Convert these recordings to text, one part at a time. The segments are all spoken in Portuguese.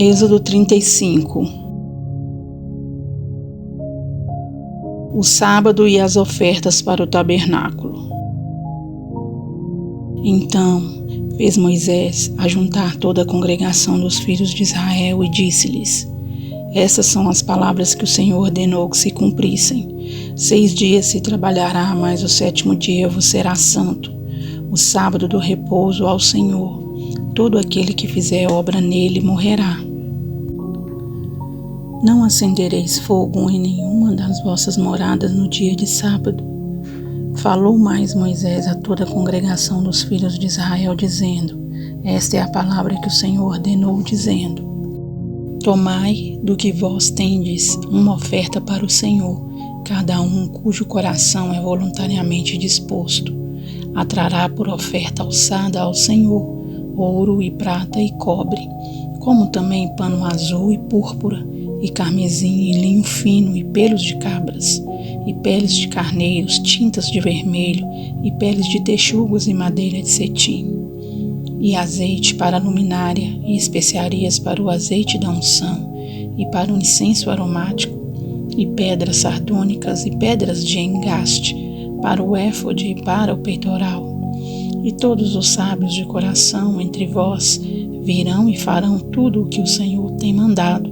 Êxodo 35. O sábado e as ofertas para o tabernáculo. Então fez Moisés ajuntar toda a congregação dos filhos de Israel e disse-lhes: Essas são as palavras que o Senhor ordenou que se cumprissem. 6 dias se trabalhará, mas o 7º dia vos será santo, o sábado do repouso ao Senhor. Todo aquele que fizer obra nele morrerá. Não acendereis fogo em nenhuma das vossas moradas no dia de sábado. Falou mais Moisés a toda a congregação dos filhos de Israel, dizendo: Esta é a palavra que o Senhor ordenou, dizendo: Tomai do que vós tendes uma oferta para o Senhor, cada um cujo coração é voluntariamente disposto. Atrará por oferta alçada ao Senhor ouro e prata e cobre, como também pano azul e púrpura, e carmesim, e linho fino, e pelos de cabras, e peles de carneiros, tintas de vermelho, e peles de texugos e madeira de cetim, e azeite para a luminária, e especiarias para o azeite da unção, e para o incenso aromático, e pedras sardônicas e pedras de engaste, para o éfode e para o peitoral. E todos os sábios de coração entre vós virão e farão tudo o que o Senhor tem mandado: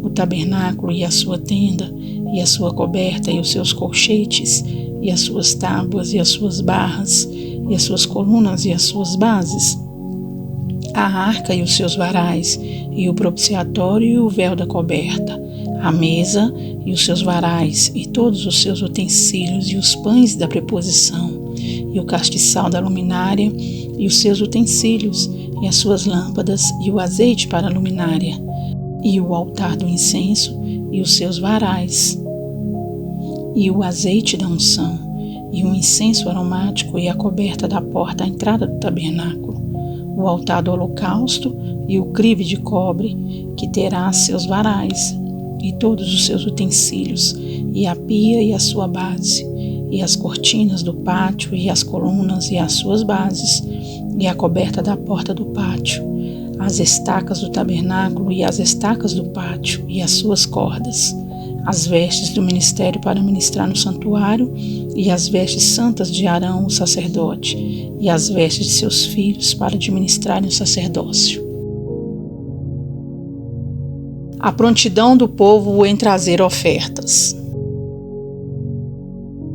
o tabernáculo e a sua tenda, e a sua coberta e os seus colchetes, e as suas tábuas e as suas barras, e as suas colunas e as suas bases, a arca e os seus varais, e o propiciatório e o véu da coberta, a mesa e os seus varais, e todos os seus utensílios, e os pães da preposição, e o castiçal da luminária, e os seus utensílios, e as suas lâmpadas, e o azeite para a luminária, e o altar do incenso, e os seus varais, e o azeite da unção, e o incenso aromático, e a coberta da porta à entrada do tabernáculo, o altar do holocausto, e o crive de cobre, que terá seus varais, e todos os seus utensílios, e a pia e a sua base, e as cortinas do pátio, e as colunas e as suas bases, e a coberta da porta do pátio, as estacas do tabernáculo e as estacas do pátio e as suas cordas, as vestes do ministério para ministrar no santuário, e as vestes santas de Arão, o sacerdote, e as vestes de seus filhos para administrarem o sacerdócio. A prontidão do povo em trazer ofertas.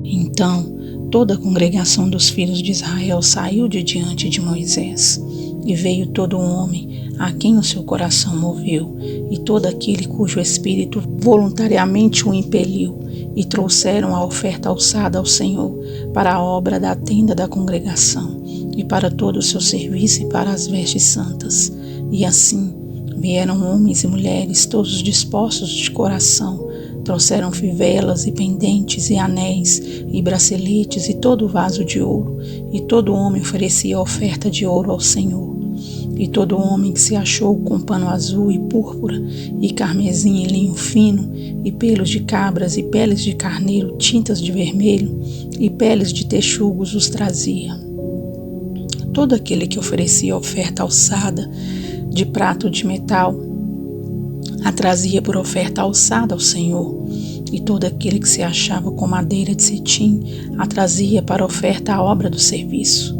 Então toda a congregação dos filhos de Israel saiu de diante de Moisés, e veio todo homem a quem o seu coração moveu, e todo aquele cujo espírito voluntariamente o impeliu, e trouxeram a oferta alçada ao Senhor para a obra da tenda da congregação, e para todo o seu serviço, e para as vestes santas. E assim vieram homens e mulheres, todos dispostos de coração, trouxeram fivelas e pendentes e anéis e braceletes e todo vaso de ouro, e todo homem oferecia oferta de ouro ao Senhor. E todo homem que se achou com pano azul e púrpura, e carmesim e linho fino, e pelos de cabras e peles de carneiro, tintas de vermelho, e peles de texugos os trazia. Todo aquele que oferecia oferta alçada de prata ou de metal, a trazia por oferta alçada ao Senhor, e todo aquele que se achava com madeira de cetim, a trazia para oferta à obra do serviço.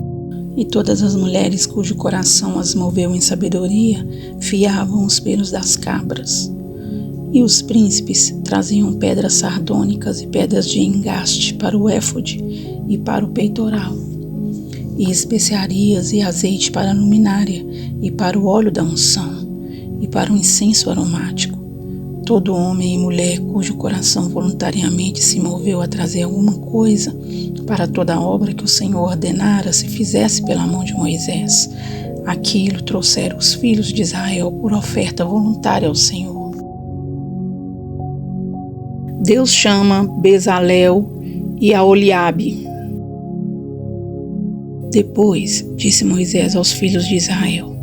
E todas as mulheres cujo coração as moveu em sabedoria, fiavam os pelos das cabras. E os príncipes traziam pedras sardônicas e pedras de engaste para o éfode e para o peitoral, e especiarias e azeite para a luminária, e para o óleo da unção, e para o incenso aromático. Todo homem e mulher cujo coração voluntariamente se moveu a trazer alguma coisa para toda a obra que o Senhor ordenara se fizesse pela mão de Moisés, aquilo trouxeram os filhos de Israel por oferta voluntária ao Senhor. Deus chama Bezalel e Aholiabe. Depois disse Moisés aos filhos de Israel: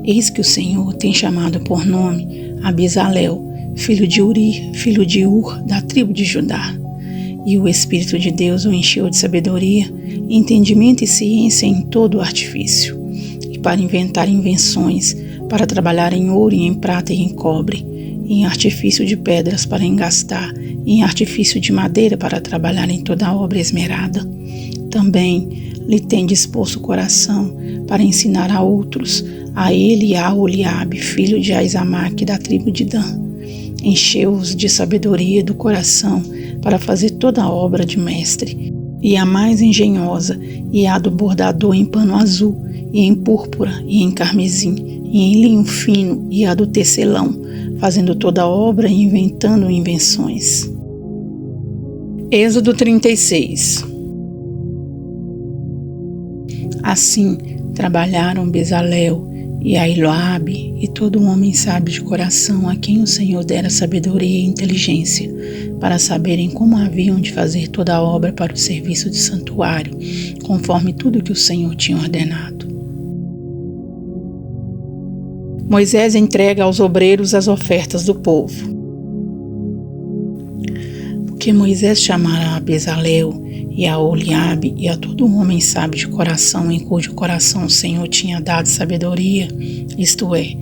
Eis que o Senhor tem chamado por nome a Bezalel, filho de Uri, filho de Ur, da tribo de Judá. E o Espírito de Deus o encheu de sabedoria, entendimento e ciência em todo o artifício, e para inventar invenções, para trabalhar em ouro e em prata e em cobre, e em artifício de pedras para engastar, e em artifício de madeira para trabalhar em toda a obra esmerada. Também lhe tem disposto o coração para ensinar a outros, a ele e a Oliabe, filho de Aizamaque, da tribo de Dan. Encheu-os de sabedoria do coração para fazer toda a obra de mestre, e a mais engenhosa, e a do bordador em pano azul, e em púrpura, e em carmesim, e em linho fino, e a do tecelão, fazendo toda a obra e inventando invenções. Êxodo 36. Assim trabalharam Bezalel e Aholiabe e todo homem sábio de coração, a quem o Senhor dera sabedoria e inteligência, para saberem como haviam de fazer toda a obra para o serviço do santuário, conforme tudo que o Senhor tinha ordenado. Moisés entrega aos obreiros as ofertas do povo. Porque Moisés chamara a Bezalel e a Aholiabe e a todo homem sábio de coração, em cujo coração o Senhor tinha dado sabedoria, isto é,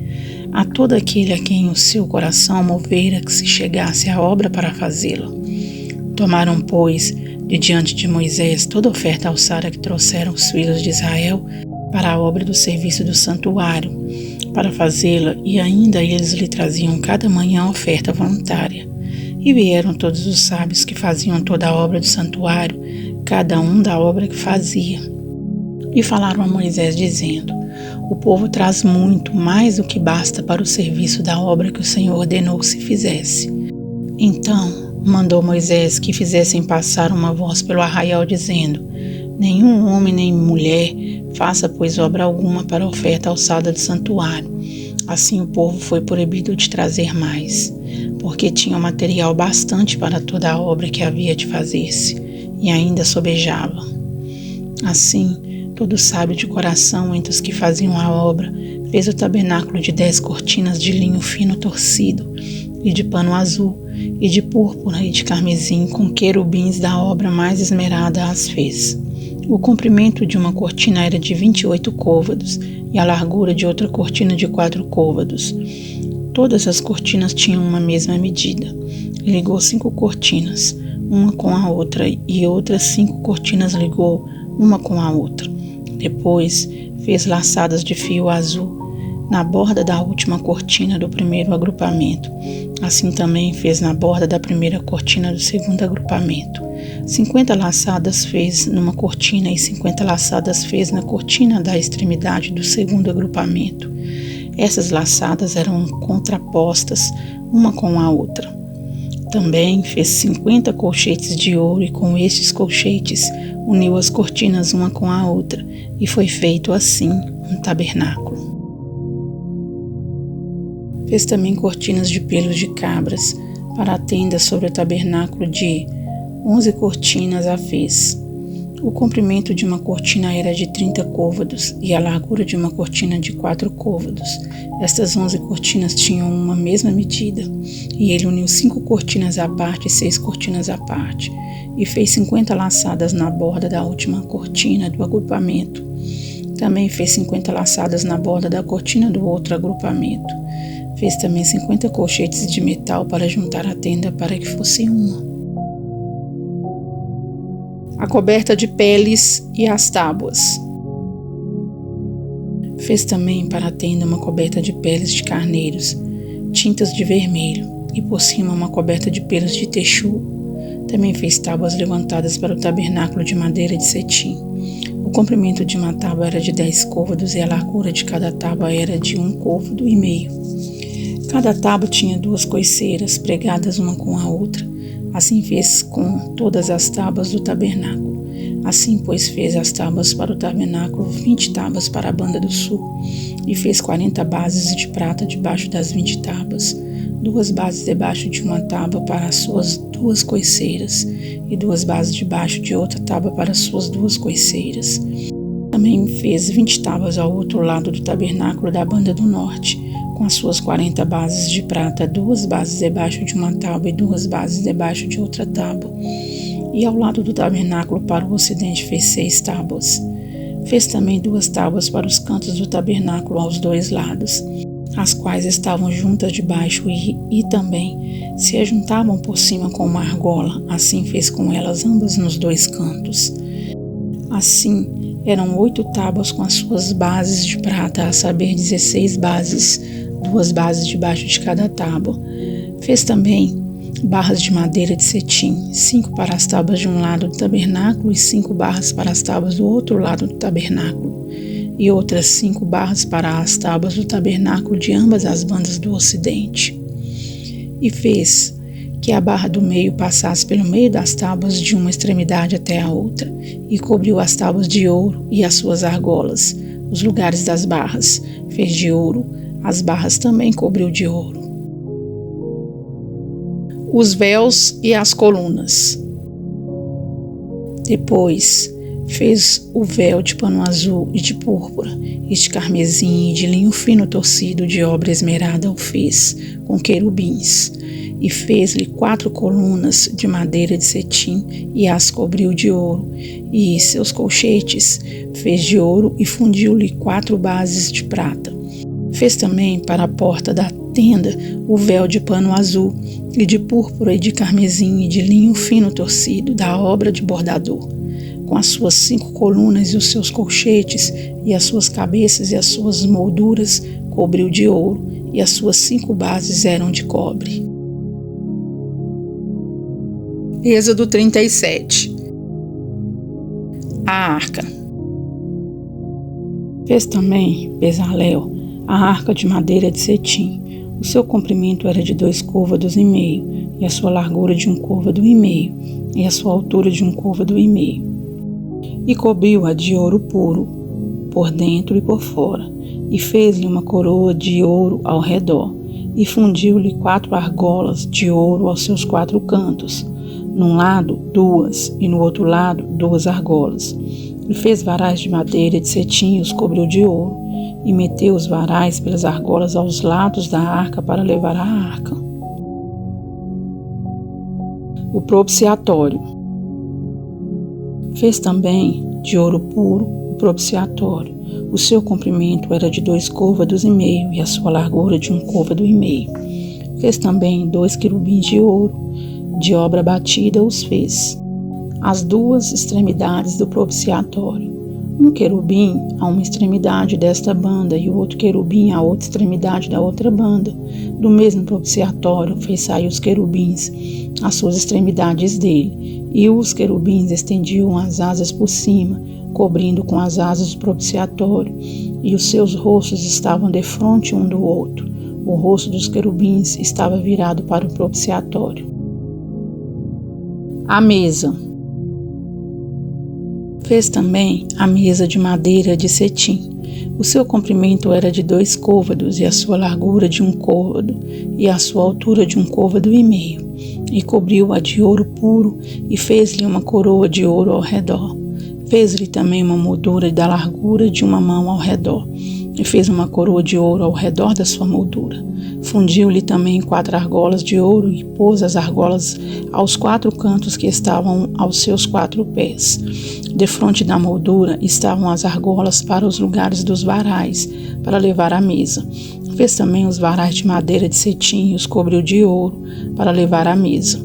a todo aquele a quem o seu coração movera que se chegasse à obra para fazê-la. Tomaram, pois, de diante de Moisés toda a oferta alçada que trouxeram os filhos de Israel para a obra do serviço do santuário, para fazê-la, e ainda eles lhe traziam cada manhã oferta voluntária. E vieram todos os sábios que faziam toda a obra do santuário, cada um da obra que fazia. E falaram a Moisés, dizendo: o povo traz muito, mais do que basta para o serviço da obra que o Senhor ordenou que se fizesse. Então mandou Moisés que fizessem passar uma voz pelo arraial, dizendo: nenhum homem nem mulher faça, pois, obra alguma para a oferta alçada do santuário. Assim o povo foi proibido de trazer mais, porque tinha material bastante para toda a obra que havia de fazer-se, e ainda sobejava. Assim, todo sábio de coração entre os que faziam a obra fez o tabernáculo de 10 cortinas de linho fino torcido, e de pano azul, e de púrpura e de carmesim, com querubins da obra mais esmerada as fez. O comprimento de uma cortina era de 28 côvados, e a largura de outra cortina de 4 côvados. Todas as cortinas tinham uma mesma medida. Ligou 5 cortinas, uma com a outra, e outras 5 cortinas ligou uma com a outra. Depois fez laçadas de fio azul na borda da última cortina do primeiro agrupamento. Assim também fez na borda da primeira cortina do segundo agrupamento. 50 laçadas fez numa cortina e 50 laçadas fez na cortina da extremidade do segundo agrupamento. Essas laçadas eram contrapostas uma com a outra. Também fez 50 colchetes de ouro, e com estes colchetes uniu as cortinas uma com a outra, e foi feito assim um tabernáculo. Fez também cortinas de pelos de cabras para a tenda sobre o tabernáculo, de 11 cortinas a fez. O comprimento de uma cortina era de 30 côvados e a largura de uma cortina de 4 côvados. Estas 11 cortinas tinham uma mesma medida, e ele uniu 5 cortinas à parte e 6 cortinas à parte, e fez 50 laçadas na borda da última cortina do agrupamento. Também fez 50 laçadas na borda da cortina do outro agrupamento. Fez também 50 colchetes de metal para juntar a tenda para que fosse uma. A coberta de peles e as tábuas. Fez também para a tenda uma coberta de peles de carneiros, tintas de vermelho, e por cima uma coberta de pelos de texu. Também fez tábuas levantadas para o tabernáculo de madeira de cetim. O comprimento de uma tábua era de 10 côvados, e a largura de cada tábua era de 1,5 côvado. Cada tábua tinha 2 coiceiras pregadas uma com a outra. Assim fez com todas as tábuas do tabernáculo. Assim, pois, fez as tábuas para o tabernáculo, 20 tábuas para a banda do sul, e fez 40 bases de prata debaixo das 20 tábuas, 2 bases debaixo de uma tábua para as suas 2 coiceiras, e 2 bases debaixo de outra tábua para as suas 2 coiceiras. Também fez 20 tábuas ao outro lado do tabernáculo da banda do norte, com as suas 40 bases de prata, 2 bases debaixo de uma tábua e 2 bases debaixo de outra tábua. E ao lado do tabernáculo para o ocidente fez 6 tábuas. Fez também 2 tábuas para os cantos do tabernáculo aos 2 lados. as quais estavam juntas debaixo e também se ajuntavam por cima com uma argola. Assim fez com elas ambas nos 2 cantos. Assim eram 8 tábuas com as suas bases de prata, a saber 16 bases, 2 bases debaixo de cada tábua. Fez também barras de madeira de cetim, 5 para as tábuas de um lado do tabernáculo e 5 barras para as tábuas do outro lado do tabernáculo, e outras 5 barras para as tábuas do tabernáculo de ambas as bandas do ocidente. E fez que a barra do meio passasse pelo meio das tábuas de uma extremidade até a outra, e cobriu as tábuas de ouro e as suas argolas, os lugares das barras, fez de ouro, as barras também cobriu de ouro. Os véus e as colunas. Depois fez o véu de pano azul e de púrpura, e de carmesim e de linho fino torcido de obra esmerada o fez, com querubins, e fez-lhe 4 colunas de madeira de cetim e as cobriu de ouro, e seus colchetes fez de ouro e fundiu-lhe 4 bases de prata. Fez também para a porta da tenda o véu de pano azul e de púrpura e de carmesim e de linho fino torcido da obra de bordador, com as suas 5 colunas e os seus colchetes e as suas cabeças e as suas molduras cobriu de ouro, e as suas 5 bases eram de cobre. Êxodo 37. A arca. Fez também Bezalel a arca de madeira de cetim. O seu comprimento era de 2 côvados e meio, e a sua largura de 1 côvado e meio, e a sua altura de 1 côvado e meio. E cobriu-a de ouro puro, por dentro e por fora, e fez-lhe uma coroa de ouro ao redor, e fundiu-lhe 4 argolas de ouro aos seus 4 cantos, num lado 2 e no outro lado 2 argolas. E fez varais de madeira de cetim e os cobriu de ouro, e meteu os varais pelas argolas aos lados da arca para levar a arca. O propiciatório. Fez também de ouro puro o propiciatório. O seu comprimento era de 2 côvados e meio, e a sua largura de 1 côvado e meio. Fez também 2 querubins de ouro, de obra batida os fez, as 2 extremidades do propiciatório. Um querubim a uma extremidade desta banda e o outro querubim à outra extremidade da outra banda. Do mesmo propiciatório fez sair os querubins às suas extremidades dele, e os querubins estendiam as asas por cima, cobrindo com as asas o propiciatório, e os seus rostos estavam defronte um do outro. O rosto dos querubins estava virado para o propiciatório. A mesa. Fez também a mesa de madeira de cetim. O seu comprimento era de 2 côvados, e a sua largura de 1 côvado, e a sua altura de 1 côvado e meio. E cobriu-a de ouro puro, e fez-lhe uma coroa de ouro ao redor. Fez-lhe também uma moldura da largura de 1 mão ao redor, e fez uma coroa de ouro ao redor da sua moldura. Fundiu-lhe também 4 argolas de ouro, e pôs as argolas aos 4 cantos que estavam aos seus 4 pés. Defronte da moldura estavam as argolas para os lugares dos varais, para levar a mesa. Fez também os varais de madeira de cetim e os cobriu de ouro, para levar a mesa.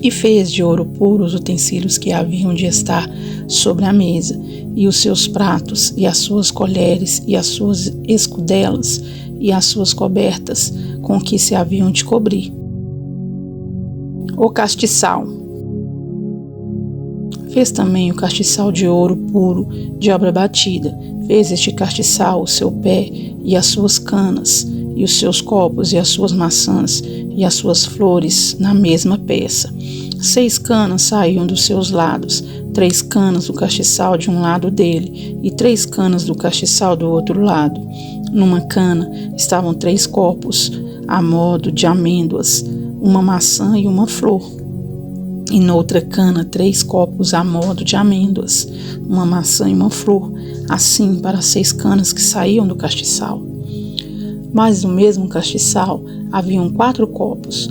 E fez de ouro puro os utensílios que haviam de estar sobre a mesa, e os seus pratos, e as suas colheres, e as suas escudelas, e as suas cobertas, com que se haviam de cobrir. O castiçal. Fez também o castiçal de ouro puro, de obra batida. Fez este castiçal o seu pé, e as suas canas, e os seus copos, e as suas maçãs, e as suas flores, na mesma peça. 6 canas saíam dos seus lados, 3 canas do castiçal de um lado dele, e 3 canas do castiçal do outro lado. Numa cana estavam 3 copos, a modo de amêndoas, uma maçã e uma flor. E noutra cana 3 copos a modo de amêndoas, uma maçã e uma flor, assim para as 6 canas que saíam do castiçal. Mas no mesmo castiçal haviam 4 copos,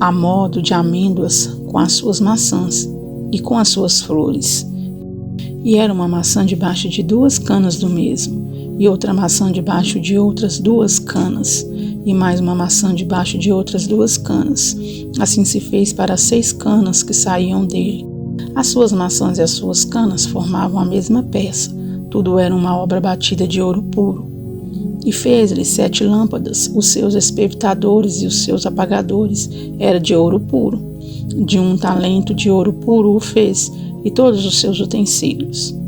a modo de amêndoas, com as suas maçãs e com as suas flores. E era uma maçã debaixo de 2 canas do mesmo, e outra maçã debaixo de outras 2 canas, e mais uma maçã debaixo de outras 2 canas. Assim se fez para as 6 canas que saíam dele. As suas maçãs e as suas canas formavam a mesma peça, tudo era uma obra batida de ouro puro. E fez-lhe 7 lâmpadas, os seus espevitadores e os seus apagadores era de ouro puro. De 1 talento de ouro puro o fez, e todos os seus utensílios.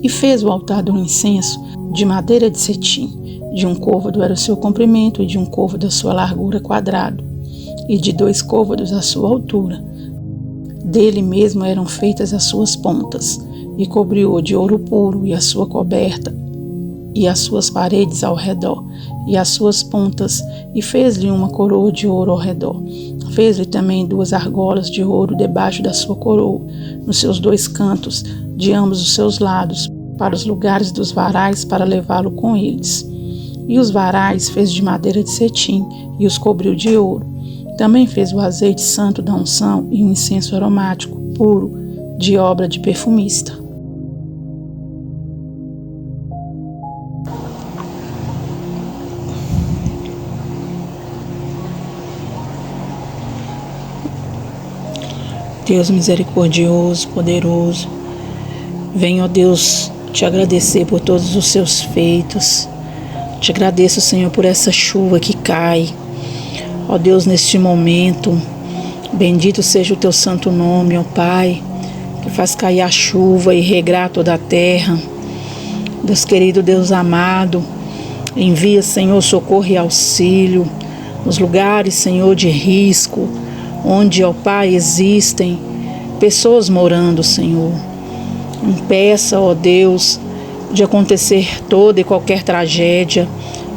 E fez o altar do incenso de madeira de cetim, de 1 côvado era o seu comprimento, e de 1 côvado a sua largura quadrado, e de 2 côvados a sua altura. Dele mesmo eram feitas as suas pontas, e cobriu-o de ouro puro, e a sua coberta, e as suas paredes ao redor, e as suas pontas, e fez-lhe uma coroa de ouro ao redor. Fez-lhe também 2 argolas de ouro debaixo da sua coroa, nos seus 2 cantos, de ambos os seus lados, para os lugares dos varais, para levá-lo com eles. E os varais fez de madeira de cetim, e os cobriu de ouro. Também fez o azeite santo da unção e o incenso aromático, puro, de obra de perfumista. Deus misericordioso, poderoso, venho, ó Deus, te agradecer por todos os seus feitos. Te agradeço, Senhor, por essa chuva que cai. Ó Deus, neste momento, bendito seja o teu santo nome, ó Pai, que faz cair a chuva e regrar toda a terra. Deus querido, Deus amado, envia, Senhor, socorro e auxílio nos lugares, Senhor, de risco, onde, ó Pai, existem pessoas morando, Senhor. Impeça, ó Deus, de acontecer toda e qualquer tragédia.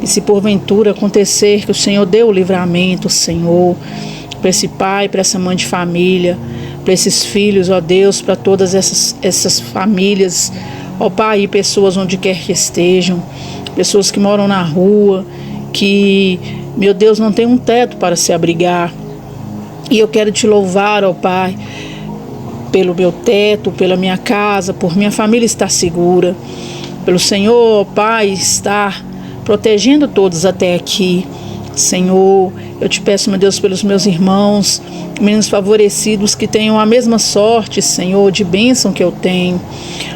E se porventura acontecer, que o Senhor dê o livramento, Senhor, para esse pai, para essa mãe de família, para esses filhos, ó Deus, para todas essas famílias, ó Pai, e pessoas onde quer que estejam, pessoas que moram na rua, que, meu Deus, não tem um teto para se abrigar. E eu quero te louvar, ó Pai, pelo meu teto, pela minha casa, por minha família estar segura, pelo Senhor, ó Pai, estar protegendo todos até aqui. Senhor, eu te peço, meu Deus, pelos meus irmãos menos favorecidos, que tenham a mesma sorte, Senhor, de bênção que eu tenho.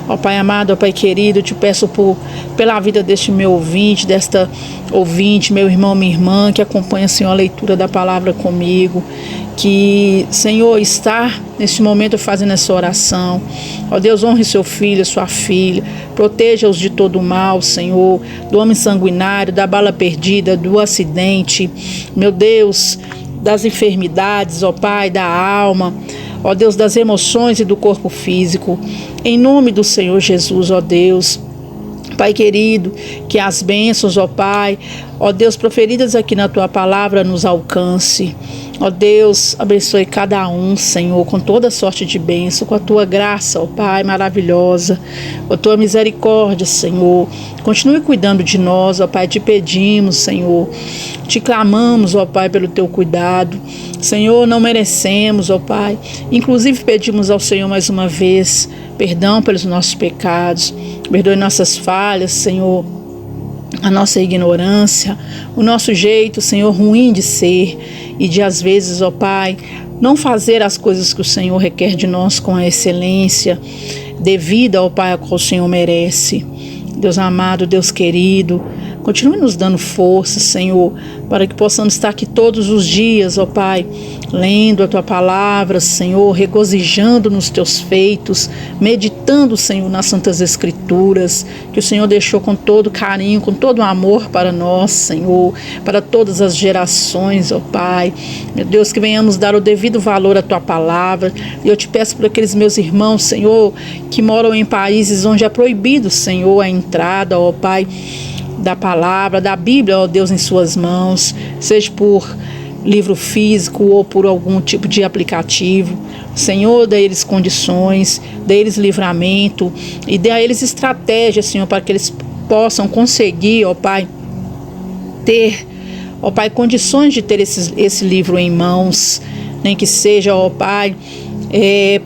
Ó Pai amado, ó Pai querido, eu te peço pela vida deste meu ouvinte, desta ouvinte, meu irmão, minha irmã, que acompanha, Senhor, a leitura da palavra comigo, que, Senhor, estar neste momento fazendo essa oração. Ó Deus, honre seu filho, sua filha, proteja-os de todo o mal, Senhor, do homem sanguinário, da bala perdida, do acidente, meu Deus, das enfermidades, ó Pai, da alma, ó Deus, das emoções e do corpo físico, em nome do Senhor Jesus, ó Deus. Pai querido, que as bênçãos, ó Pai, ó Deus, proferidas aqui na Tua palavra nos alcance. Ó Deus, abençoe cada um, Senhor, com toda sorte de bênção, com a Tua graça, ó Pai, maravilhosa, com a Tua misericórdia, Senhor. Continue cuidando de nós, ó Pai, te pedimos, Senhor, te clamamos, ó Pai, pelo Teu cuidado. Senhor, não merecemos, ó Pai, inclusive pedimos ao Senhor mais uma vez perdão pelos nossos pecados, perdoe nossas falhas, Senhor, a nossa ignorância, o nosso jeito, Senhor, ruim de ser e de, às vezes, ó Pai, não fazer as coisas que o Senhor requer de nós com a excelência devida, ó Pai, a qual o Senhor merece. Deus amado, Deus querido, continue nos dando força, Senhor, para que possamos estar aqui todos os dias, ó Pai, lendo a Tua palavra, Senhor, regozijando nos Teus feitos, meditando, Senhor, nas Santas Escrituras, que o Senhor deixou com todo carinho, com todo amor para nós, Senhor, para todas as gerações, ó Pai. Meu Deus, que venhamos dar o devido valor à Tua palavra. E eu te peço por aqueles meus irmãos, Senhor, que moram em países onde é proibido, Senhor, a entrada, ó Pai, da palavra, da Bíblia, ó Deus, em suas mãos, seja por livro físico ou por algum tipo de aplicativo. Senhor, dê a eles condições, dê a eles livramento e dê a eles estratégias, Senhor, para que eles possam conseguir, ó Pai, ter, ó Pai, condições de ter esse livro em mãos, nem que seja, ó Pai,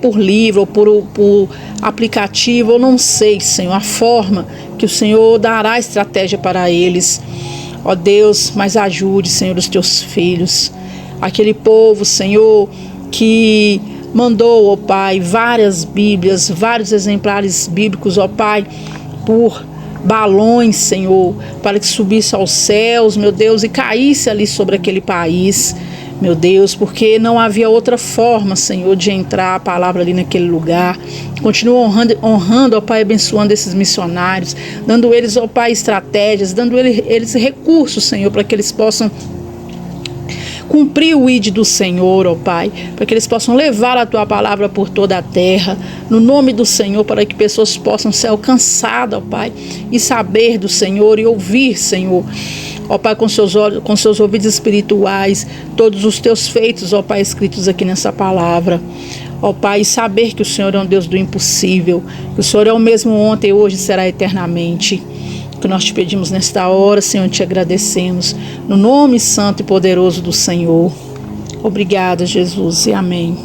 por livro ou por aplicativo, eu não sei, Senhor, a forma que o Senhor dará estratégia para eles. Ó Deus, mas ajude, Senhor, os teus filhos, aquele povo, Senhor, que mandou, ó Pai, várias Bíblias, vários exemplares bíblicos, ó Pai, por balões, Senhor, para que subisse aos céus, meu Deus, e caísse ali sobre aquele país, meu Deus, porque não havia outra forma, Senhor, de entrar a palavra ali naquele lugar. Continua honrando, ó Pai, abençoando esses missionários, dando eles, ó Pai, estratégias, dando eles recursos, Senhor, para que eles possam cumprir o ID do Senhor, ó Pai, para que eles possam levar a Tua palavra por toda a terra, no nome do Senhor, para que pessoas possam ser alcançadas, ó Pai, e saber do Senhor e ouvir, Senhor, ó Pai, com seus olhos, com seus ouvidos espirituais, todos os Teus feitos, ó Pai, escritos aqui nessa palavra. Ó Pai, saber que o Senhor é um Deus do impossível, que o Senhor é o mesmo ontem, hoje e será eternamente. Que nós te pedimos nesta hora, Senhor, te agradecemos, no nome santo e poderoso do Senhor. Obrigada, Jesus, e amém.